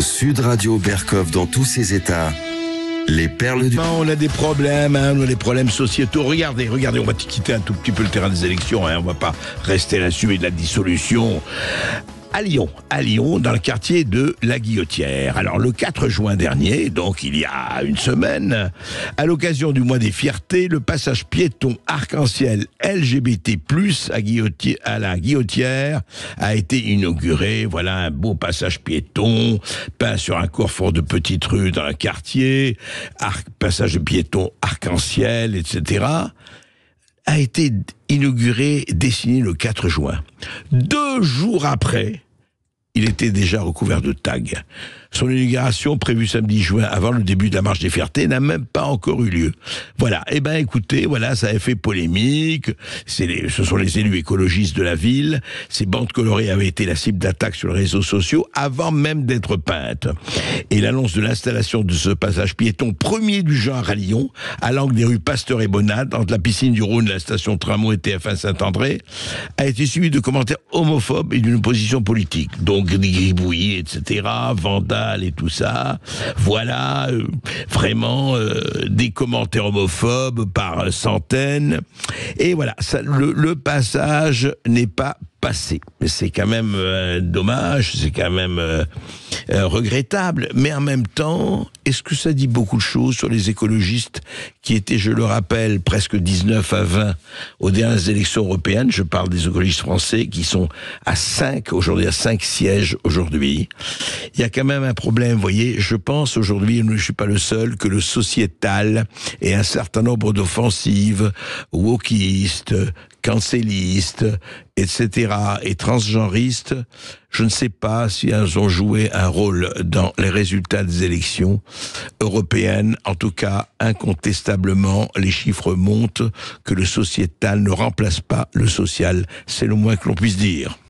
Sud Radio Berkov dans tous ses états. Les perles du... On a des problèmes, on a des problèmes sociétaux. Regardez, on va quitter un tout petit peu le terrain des élections. On va pas rester là-dessus et de la dissolution. À Lyon, dans le quartier de la Guillotière. Alors, le 4 juin dernier, donc il y a une semaine, à l'occasion du mois des fiertés, le passage piéton arc-en-ciel LGBT+, à la Guillotière, a été inauguré. Voilà un beau passage piéton, peint sur un carrefour de petites rues dans le quartier, passage piéton arc-en-ciel, etc., a été inauguré, dessiné le 4 juin. 2 jours après, il était déjà recouvert de tags. Son inauguration, prévue samedi juin, avant le début de la marche des fiertés, n'a même pas encore eu lieu. Voilà. Eh ben, écoutez, voilà, ça a fait polémique. Ce sont les élus écologistes de la ville. Ces bandes colorées avaient été la cible d'attaques sur les réseaux sociaux avant même d'être peintes. Et l'annonce de l'installation de ce passage piéton premier du genre à Lyon, à l'angle des rues Pasteur et Bonnade, entre la piscine du Rhône et la station tramway TF1 Saint-André, a été suivi de commentaires homophobes et d'une opposition politique. Donc, des gribouillis, etc., vandales, et tout ça, voilà, vraiment des commentaires homophobes par centaines, et voilà, ça, le passage n'est pas passé. Mais c'est quand même dommage, c'est quand même regrettable, mais en même temps, est-ce que ça dit beaucoup de choses sur les écologistes qui étaient, je le rappelle, presque 19 à 20 aux dernières élections européennes? Je parle des écologistes français qui sont à 5 aujourd'hui, à 5 sièges aujourd'hui. Il y a quand même un problème, vous voyez, je pense aujourd'hui, je ne suis pas le seul, que le sociétal et un certain nombre d'offensives wokistes, cancellistes, etc., et transgenristes, je ne sais pas si elles ont joué un rôle dans les résultats des élections européennes. En tout cas, incontestablement, les chiffres montrent que le sociétal ne remplace pas le social. C'est le moins que l'on puisse dire.